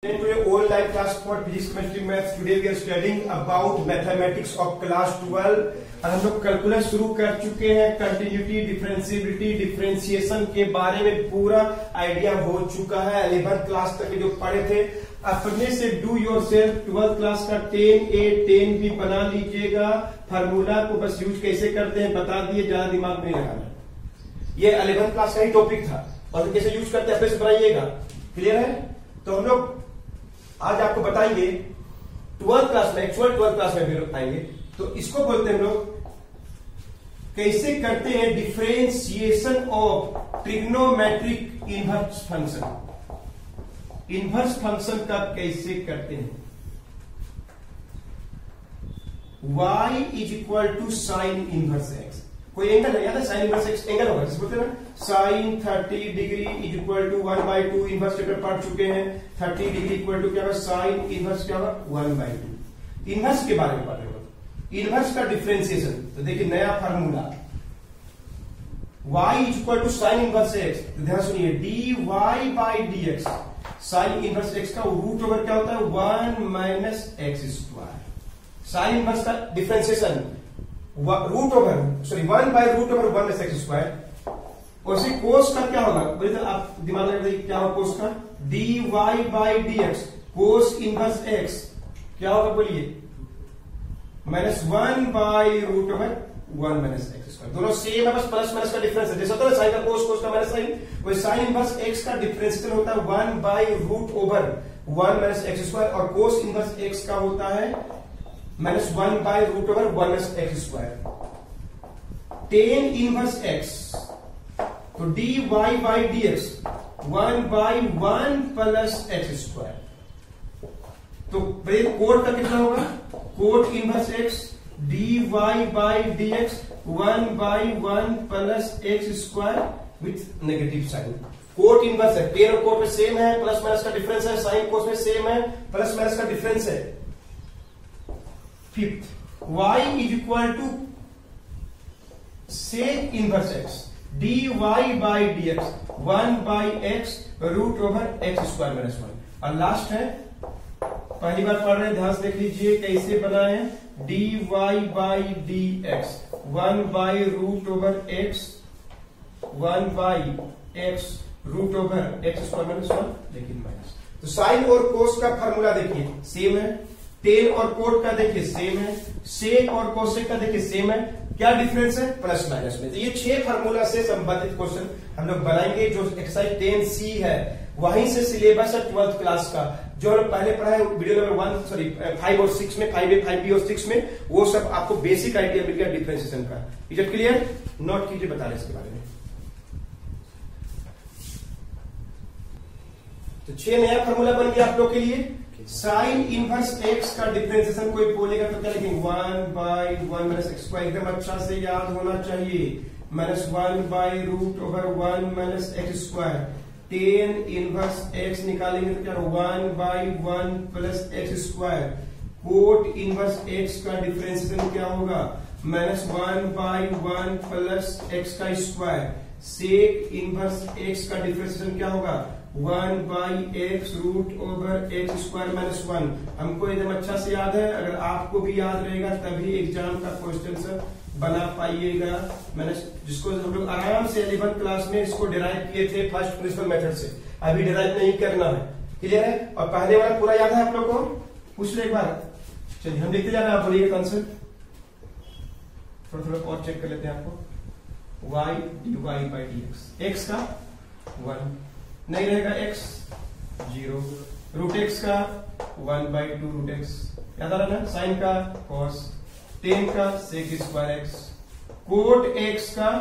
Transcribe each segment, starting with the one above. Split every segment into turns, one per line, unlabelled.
To your all live class for physics, chemistry, maths. Today we are studying about mathematics of class 12 और हम लोग calculus शुरू कर चुके हैं। कंटिन्यूटी, डिफरेंशिएबिलिटी, डिफरेंशिएशन के बारे में पूरा आइडिया हो चुका है। 11th क्लास तक जो पढ़े थे अपने से do your self 12th class का 10A 10 भी बना लीजिएगा। फार्मूला को बस यूज कैसे करते हैं बता दिए, ज्यादा दिमाग नहीं लगाना। ये 11th क्लास का ही टॉपिक था और कैसे यूज करते हैं अपने से बनाइएगा। क्लियर है? तो हम लोग आज आपको बताएंगे 12th क्लास में, एक्चुअल 12th क्लास में भी आएंगे। तो इसको बोलते हैं हम लोग कैसे करते हैं differentiation of trigonometric inverse function. Inverse function का कैसे करते हैं। y is equal to sine inverse x. कोई एंगल है, याद है साइन इनवर्स एक्स एंगल होगा, जिसे बोलते हैं ना sine 30 degree is equal to 1/2। Inverse chapter पढ़ चुके हैं। 30 डिग्री इक्वल टू क्या होगा, साइन इनवर्स क्या होगा 1/2। इनवर्स के बारे में पढ़ रहे हो, इनवर्स का डिफरेंशिएशन। तो देखिए नया formula y is equal to sine inverse x. ध्यान सुनिए dy/dx। साइन इनवर्स एक्स का रूट ओवर क्या होता है 1 - x²। साइन इनवर्स का डिफरेंशिएशन रूट ओवर 1/√1 - x²। और इसी कोस का क्या होगा बोलिए तो आप दिमाग में बताइए क्या होगा कोस का dy/dx। कोस इनवर्स x क्या होगा बोलिए -1/√1 - x²। दोनों सेम है, बस प्लस माइनस का डिफरेंस है। जैसे होता है साइन का कोस, कोस का माइनस साइन, वही साइन इनवर्स x का डिफरेंशियल होता है 1/√1 - x²। और कोस इनवर्स x का होता है -1/√1 - x²। tan इनवर्स x तो dy/dx 1/1 + x²। तो कोट का कितना होगा, cot inverse x dy/dx 1/1 + x² with negative sign. Cot inverse है, टेन और कोट में सेम है, प्लस माइनस का डिफरेंस है। साइन कोस में सेम है, प्लस माइनस का डिफरेंस है। Fifth y is equal to sec inverse x dy/dx 1/x√x² - 1। और लास्ट है, पहली बार पढ़ रहे हैं, ध्यान से देख लीजिए कैसे बनाए। dy/dx 1/√x 1/x√x² - 1 लेकिन माइनस। तो साइन और कोस का फार्मूला देखिए सेम है, टेन और कोट का देखिए सेम है, सेक और कोसेक का देखिए सेम है। क्या डिफरेंस है, प्लस माइनस में। तो ये 6 फार्मूला से संबंधित क्वेश्चन हम लोग बनाएंगे। जो एक्सरसाइज 10C है वहीं से सिलेबस है 12th क्लास का, जो हम पहले पढ़ा है वीडियो नंबर 5 और 6 में, 5A 5B और 6 में, वो सब आपको बेसिक आइडिया मिल गया डिफरेंशिएशन का। Is it clear? नोट कीजिए, बता रहे इसके बारे में। तो 6 नया फार्मूला बन गया आप लोग के लिए। साइन इनवर्स x का डिफरेंशिएशन कोई बोलेगा तो क्या लिखेंगे 1/1 - x²। एकदम अच्छा से याद होना चाहिए, -1/√1 - x²। tan इनवर्स x निकालेंगे तो क्या 1/1 + x²। कोट इनवर्स x का डिफरेंशिएशन क्या होगा -1/1 + x²। सेक इनवर्स x का डिफरेंशिएशन क्या होगा 1/x√x² - 1। हमको एकदम अच्छा से याद है। अगर आपको भी याद रहेगा तभी एग्जाम का क्वेश्चन सब बना पाइएगा। मैंने जिसको हम लोग आराम से 11th क्लास में इसको डिराइव किए थे फर्स्ट प्रिंसिपल मेथड से, अभी डिराइव नहीं करना है। क्लियर है? और पहले वाला पूरा याद है आप लोग को, पूछ ले एक बार। चलिए हम देखते जाना, आप बोलिए कॉन्सेप्ट थोड़ा थोड़ा और चेक कर लेते हैं आपको। y dy/dx x का 1 नहीं रहेगा, x 0, √x का 1/2√x याद आ रहा ना, साइन का cos, tan का sec²x, कोट x का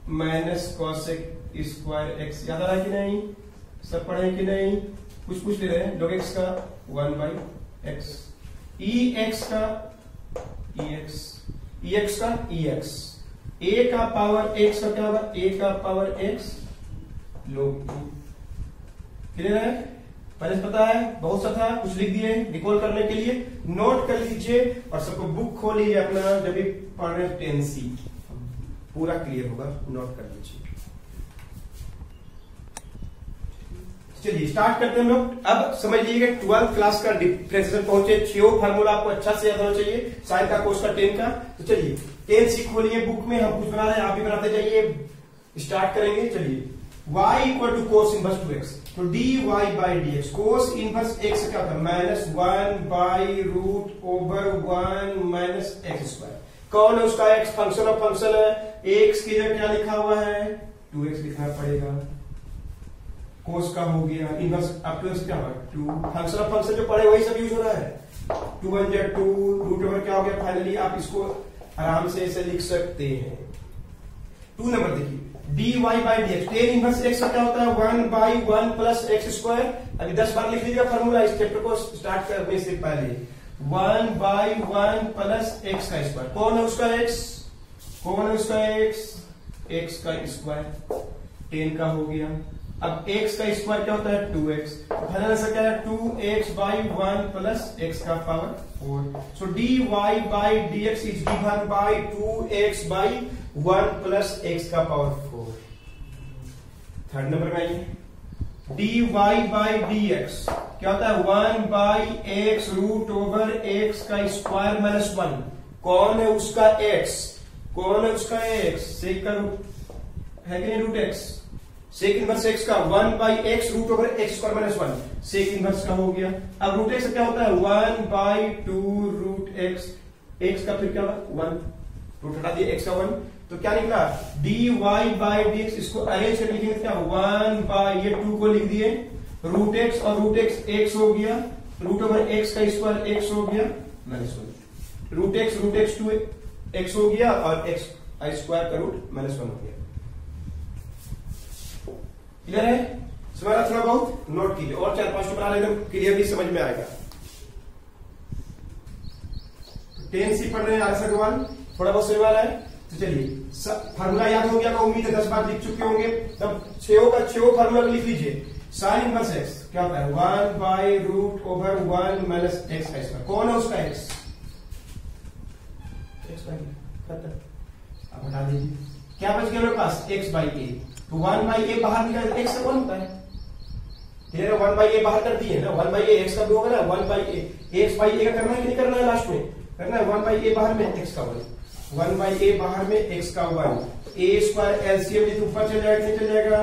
-cos²x याद आ रहा है कि नहीं, सब पढ़े कि नहीं, कुछ पूछ ले रहे हैं। log x का 1/x, ex का ex का ex, a का पावर x का क्या होगा a का पावर x log 2। क्लियर है? पहले से पता है, बहुत सा था, कुछ लिख दिए रिकॉल करने के लिए। नोट कर लीजिए और सबको बुक खोलिए अपना, जब भी पढ़ रहे 10C पूरा क्लियर होगा। नोट कर लीजिए। चलिए स्टार्ट करते हैं हम लोग। अब समझ लीजिएगा 12th क्लास का डिफरेंशिएशन पहुंचे, 6 फार्मूला आपको अच्छा से याद होना चाहिए, साइन का, कोस का, टेन का। तो चलिए 10 सीख खोलिए बुक में, हम कुछ बना रहे हैं, आप भी बनाते जाइए। स्टार्ट करेंगे। चलिए y equal to cos inverse 2x, तो dy by d x, cos inverse x क्या होता है -1 by root over 1 minus x square. कौन है उसका x? फंक्शन ऑफ फंक्शन है, x की जगह क्या लिखा हुआ है 2x लिखना पड़ेगा। कोस का हो गया इनवर्स, अब टू क्या होगा 2। फंक्शन ऑफ फंक्शन जो पढ़े वही सब यूज हो रहा है। 2 1 जा 2, रूट ओवर क्या हो गया फाइनली, आप इसको आराम से ऐसे लिख सकते हैं। 2 नंबर देखिए dy by d x, tan inverse x का क्या होता है 1 बाई 1 प्लस एक्स स्क्वायर। अभी 10 बार लिख लीजिएगा फॉर्मूला इस चैप्टर को स्टार्ट करने से पहले। 1 बाई 1 प्लस एक्स का स्क्वायर, कौन है उसका x? कौन है उसका x? x का स्क्वायर, 10 का हो गया। अब x का स्क्वायर क्या होता है 2x, फाइनल आंसर क्या है 2x बाई 1 प्लस x का power 4। So dy by d x is given by 2x by 1 plus x का पावर 4। थर्ड नंबर में आइए, dy बाई डी एक्स क्या होता है 1 by x root over x का स्क्वायर माइनस 1। कौन है उसका x? कौन है उसका x? सेक का रूट है कि नहीं root x, sec inverse x का 1 by x root over x square minus 1, sec inverse का हो गया। अब रूट x क्या होता है 1 बाई 2 रूट x, x का फिर क्या होगा 1, रूट हटा दिए x का 1, तो क्या निकला dy बाई डी एक्स। इसको अरेंज करके लिखेंगे क्या 1 बाई ये 2 को लिख दिए रूट x, और रूट x हो गया, रूट ओवर x का स्क्वायर x हो गया माइनस 1, रूट x 2 x हो गया, और x स्क्वायर का रूट माइनस 1 हो गया। क्लियर है? समझ थोड़ा बहुत नोट कीजिए, और 4-5 तो बना लेना, क्लियरली समझ में आएगा। 10C पढ़ रहे हैं आर अग्रवाल, थोड़ा बहुत समझ में आ रहा है। तो चलिए फार्मूला याद हो गया तो उम्मीद है 10 बार लिख चुके होंगे। तब 6 फार्मूला लिख लीजिए। साइन इनवर्स एक्स क्या होता है 1 by root over 1 minus x का स्क्वायर। कौन है उसका x? अब हटा दीजिए, क्या बच गया मेरे पास x बाई ए, तो 1 बाई ए बाहर निकाल, x का 1 होता है, तेरा 1 बाई ए बाहर कर दिए ना, 1 बाई ए x का भी होगा ना, 1 बाई ए x बाई ए का करना है कि नहीं करना है, लास्ट में करना है 1 बाई ए बाहर में x का 1, 1 बाई ए बाहर में x का 1, ए स्क्वायर एलसीएम यदि ऊपर चल जाएगा नहीं चल जाएगा,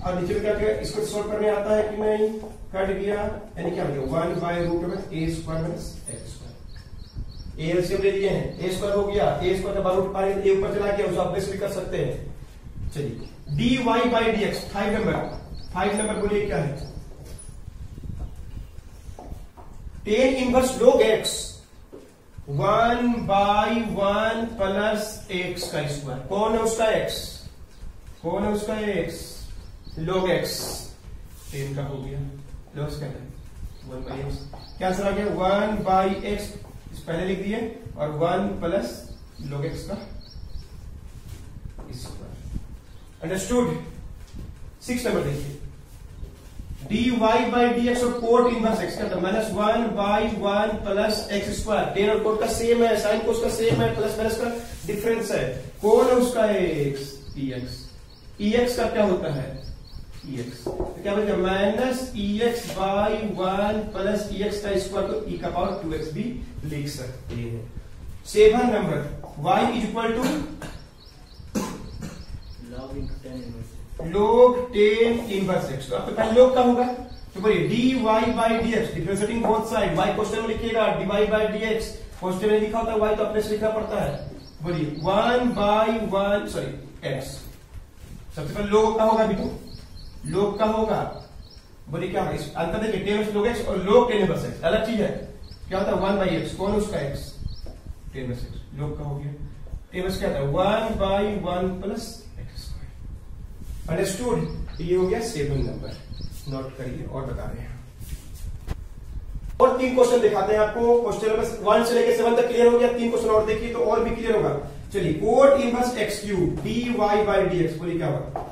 और नीचे में क्या इसको सोल्व करने आता है कि नहीं, कट गया, यानी क्या हो गया 1 बाई रूट में A square minus x square. A LCM ले लिए हैं, ए स्क्वायर हो गया, ए स्क्वायर का बार रूट पार ए ऊपर चला गया, उसको आप बेस भी कर सकते हैं। चलिए dy by d x 5 number बोलिए क्या है, tan inverse log x 1 by 1 plus x का स्क्वायर। कौन है उसका x? कौन है उसका x? log x 10 का हो गया, log क्या है 1 बाई एक्स, क्या आंसर आ गया 1 बाई एक्स, पहले लिख दिए, और 1 प्लस log x का स्क्वायर। अंडरस्टूड? 6 नंबर देखिए, dy बाई डी एक्स और कोट इनवर्स एक्स क्या था minus 1 by 1 plus x square. Ten और कोट का सेम है, साइन कोस का सेम है, प्लस माइनस का डिफरेंस है। कौन है उसका x? ex। ex का क्या होता है ex, तो क्या बोलते हैं minus ex by 1 plus ex का स्क्वायर, तो e का पावर 2x भी लिख सकते हैं। 7 number y is equal to log 10 inverse x। तो आपके पास log का होगा, तो बोलिए dy by d x, differentiating both side, y question में लिखिएगा dy by d x, question में लिखा होता है y तो अपने से लिखना पड़ता है। बोलिए 1 बाई 1 सॉरी x, सबसे पहले log का होगा, अभी तो log का होगा, बोलिए क्या होगा, अंतर देखिए टेन log x और log 10 इनवर्स x अलग चीज है। क्या होता है 1 बाई एक्स, कौन उसका x 10 इनवर्स x, log का हो गया, इनवर्स क्या होता है 1 बाई 1 प्लस अंडरस्टूड। ये हो गया 7 नंबर, नोट करिए और बता रहे हैं। और 3 क्वेश्चन दिखाते हैं आपको, क्वेश्चन नंबर 1 से लेकर 7 तक क्लियर हो गया, 3 क्वेश्चन और देखिए तो और भी क्लियर होगा। चलिए cot inverse x cube dy by d x, बोलिए क्या होगा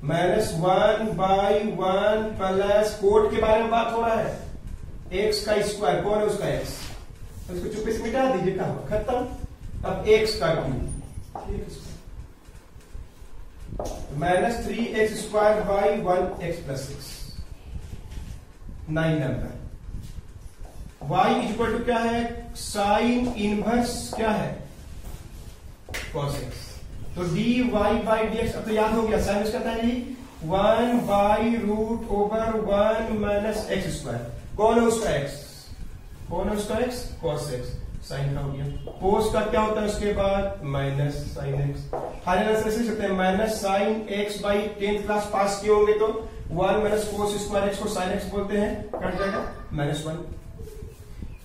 माइनस 1 बाई 1 प्लस कोट के बारे में बात हो रहा है एक्स का स्क्वायर। कौन है उसका एक्स, तो इसको चुप्पे से मिटा दीजिए, क्या होगा खत्म। अब एक्स का cube minus 3x square by 1x plus 6, 9 number. y equal to क्या है, साइन इनवर्स क्या है, cos x। तो dy बाई dx अब तो याद हो गया, साइन कहता है 1 by root over 1 minus x square. कौन है उसका x, कौन है उसका x, cos x। साइन का हो गया, कोस का क्या होता है उसके बाद, minus sine x. Final answer से सकते हैं minus sine x by 10th class pass किए होंगे तो 1 माइनस कोस स्क्वायर एक्स को साइन एक्स बोलते हैं, कट जाएगा -1।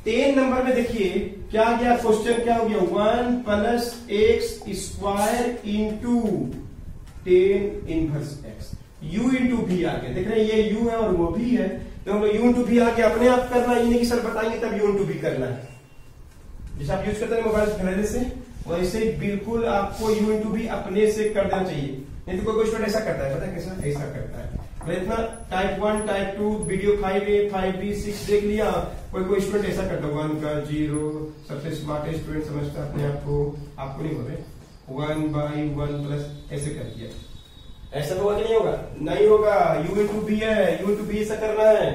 10 नंबर में देखिए क्या गया, क्वेश्चन क्या हो गया, 1 plus x square into 10 inverse x, u into भी आ गया। देख रहे हैं ये u है और वो भी है, तो हम लोग u इंटू भी आ गया, अपने आप करना, ये नहीं कि सर बताएंगे तब u इंटू भी करना है। जैसे आप यूज करते हैं मोबाइल पहले से, वैसे बिल्कुल आपको u इंटू भी अपने से कर देना चाहिए। नहीं तो कोई स्टूडेंट ऐसा करता है, पता है कैसा, ऐसा करता है। मैं इतना type 1 type 2 video 5A 5B 6 देख लिया, कोई स्टूडेंट ऐसा करता है 1 का 0, सबसे स्मार्ट स्टूडेंट समझता है अपने आप को, आपको नहीं बोले 1 बाई 1 प्लस ऐसे कर दिया। ऐसा होगा कि नहीं होगा, नहीं होगा, u इंटू भी है, u इंटू भी ऐसा करना है।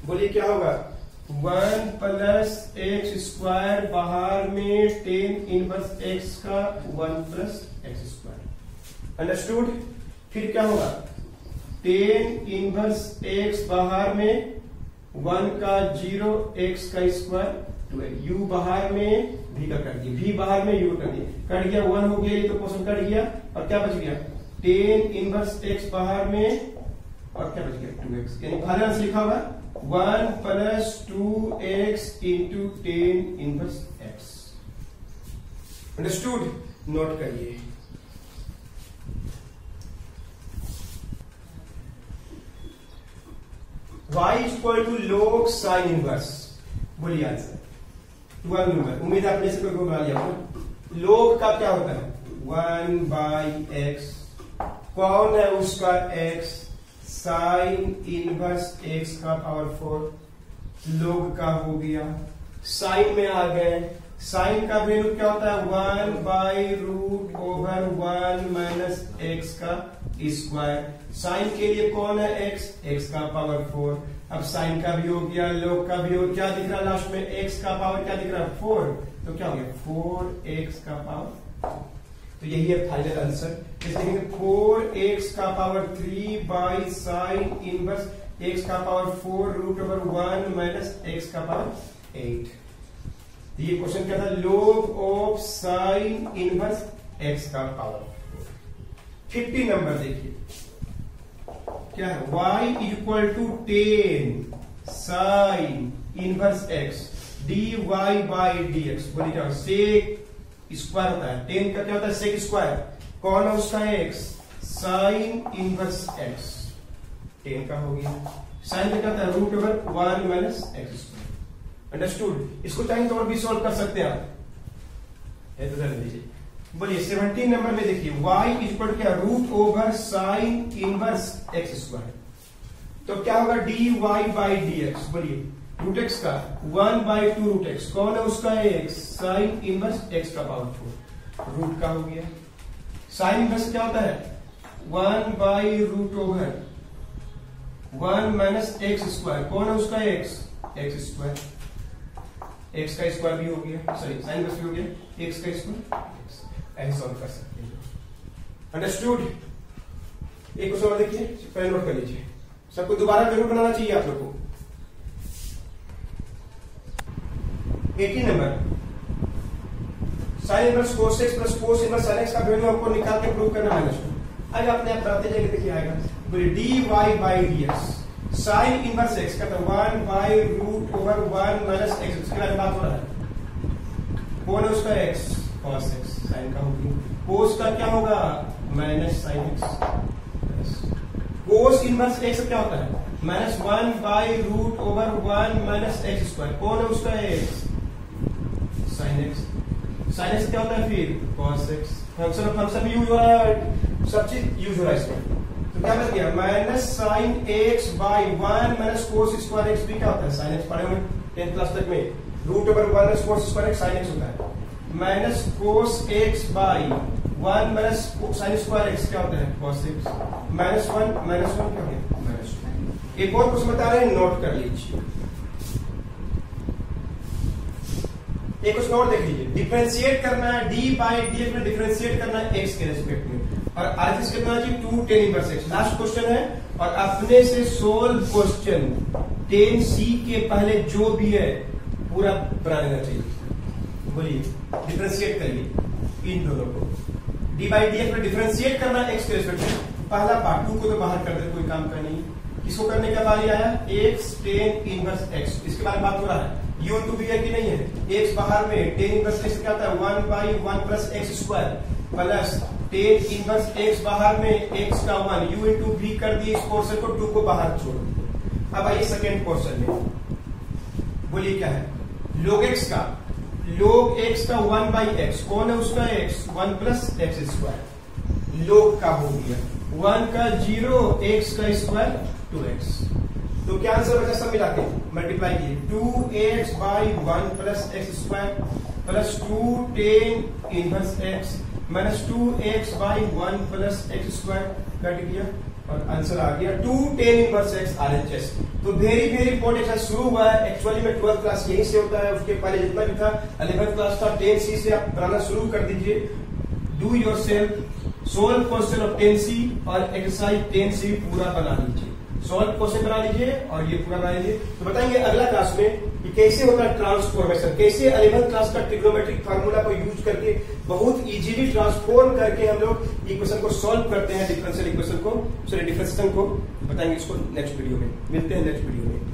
बोलिए क्या होगा, 1 प्लस एक्स स्क्वायर, बाहर में 10 इनवर्स एक्स का 1 प्लस एक्स स्क्वायर, अंडरस्टूड। फिर क्या होगा, 10 इनवर्स एक्स, बाहर में 1 का 0 एक्स का स्क्वायर 12, u बाहर में v का कर दिया, v बाहर में u कर दिया, कट गया 1 हो गया, ये तो क्वेश्चन कट गया, और क्या बच गया 10 इनवर्स एक्स बाहर में, और क्या बच गया 2x, यानी फाइनल आंसर लिखा होगा 1 plus 2x into 10 inverse x, understood. Note करिए, y equal to log sine inverse, बोलिए आंसर 12 नंबर, उम्मीद है आपने से कोई घुमा लिया होगा। log का क्या होता है 1 बाई एक्स, कौन है उसका x, साइन इनवर्स x का पावर 4, log का हो गया, साइन में आ गए, साइन का वैल्यू क्या होता है 1 by root over 1 minus x का स्क्वायर, साइन के लिए कौन है x का पावर 4। अब साइन का भी हो गया, log का भी हो, क्या दिख रहा है लास्ट में, x का पावर क्या दिख रहा है 4, तो क्या हो गया 4x का पावर, तो यही है फाइनल आंसर। देखेंगे 4x का power 3 by sine inverse x का power 4 root over 1 minus x का पावर 8। ये क्वेश्चन क्या था, log of sine inverse x का पावर 4। 50 नंबर देखिए क्या है, y equal to 10 sine inverse x dy by dx, बोलिए क्या, सेक स्क्वायर होता है, 10 का क्या होता है सेक स्क्वायर, कौन है उसका x, साइन इनवर्स x, 10 का हो गया, साइन का क्या होता है root over 1 minus x square, understood. इसको चाहे तो और भी सॉल्व कर सकते हैं आप, ये तो जान लीजिए। बोलिए 17 नंबर में देखिए y इक्वल क्या, root over sine inverse x square, तो क्या होगा dy बाई dx, बोलिए रूट एक्स का 1 बाई 2 रूट एक्स, कौन है उसका x, साइन इनवर्स एक्स का पावर 4, रूट का हो गया, साइन इनवर्स क्या होता है 1 by root over 1 minus x square, कौन है उसका एक्स स्क्वायर, एक्स का स्क्वायर भी हो गया, सॉरी साइन इनवर्स भी हो गया, एक्स का स्क्वायर, ऐसे सॉल्व कर सकते हैं, अंडरस्टूड। एक क्वेश्चन और देखिए, पहले नोट कर लीजिए, सबको दोबारा जरूर बनाना चाहिए आप लोग को। 80 number, sine inverse cos x plus cos inverse sin x का वैल्यू आपको निकाल के प्रूव करना है। आगे अपने आप बनाते जाएंगे, देखिए आएगा, बोलिए dy by dx, sine inverse x का 1 by root over 1 minus x, इसके बारे में बात हो रहा है, कौन है उसका x, cos x, साइन का होगी, cos का क्या होगा minus sine x, cos inverse x क्या होता है minus 1 by root over 1 minus x square, कौन है उसका x, sine x, sine x क्या होता है फिर cos x, फंक्शन भी यूज हो रहा है, सब चीज यूज हो रहा है इसमें, तो क्या कर दिया minus sine x by 1 minus cos square x भी क्या होता है, साइन एक्स पढ़े हुए 10th क्लास तक में, root over 1 minus cos square x sine x होता है, minus cos x by 1 minus sine square x क्या होता है cos x, -1 क्या हो गया -2, एक और क्वेश्चन बता रहे हैं, नोट कर लीजिए। एक क्वेश्चन और देख लीजिए, डिफरेंशिएट करना है डी बाई डी एक्स में, डिफरेंशिएट करना है एक्स के रेस्पेक्ट में, और आरएचएस कितना जी 2 tan inverse x. Last question है, और अपने से सोल्व क्वेश्चन tan c के पहले जो भी है पूरा बना लेना चाहिए। बोलिए, डिफरेंशिएट करिए इन दोनों को, डी बाई डी एक्स में डिफरेंशिएट करना है एक्स के रेस्पेक्ट में। पहला पार्ट 2 को तो बाहर कर दे, कोई काम का नहीं। किसको करने का बारी आया, एक्स tan इनवर्स एक्स, इसके बारे में बात हो रहा है। u इंटू बी है कि नहीं है, एक्स बाहर में tan इनवर्स एक्स क्या होता है 1 by 1 plus x square, plus tan inverse x बाहर में x का 1, u इंटू बी कर दिए, इस पोर्शन को 2 को बाहर छोड़ दिए। अब आइए सेकेंड पोर्शन में, बोलिए क्या है, log x का, log x का 1 बाई एक्स, कौन है उसका x, 1 plus x square, log का हो गया 1 का 0, x का स्क्वायर 2x। तो क्या आंसर बचा, सब मिला के मल्टीप्लाई किए, 2x by 1 plus x square plus 2 tan inverse x minus 2x by 1 plus x square, cut गया और आंसर आ गया 2 tan इनवर्स एक्स आरएचएस। तो वेरी वेरी इंपॉर्टेंट शुरू हुआ है एक्चुअली में 12th क्लास यहीं से होता है, उसके पहले जितना भी था 11th क्लास था, tan c से आप बनाना शुरू कर दीजिए। Do your self, solve question of tan c और एक्सरसाइज tan c पूरा बना लीजिए, सॉल्व क्वेश्चन बना लीजिए और ये पूरा बना लीजिए। तो बताएंगे अगला क्लास में कि कैसे होता है ट्रांसफॉर्मेशन, कैसे 11th क्लास का ट्रिग्नोमेट्रिक फार्मूला को यूज करके बहुत इजीली ट्रांसफॉर्म करके हम लोग इक्वेशन को सॉल्व करते हैं, डिफरेंशियल इक्वेशन को, सॉरी डिफरेंशिएशन को। बताएंगे इसको नेक्स्ट वीडियो में, मिलते हैं नेक्स्ट वीडियो में।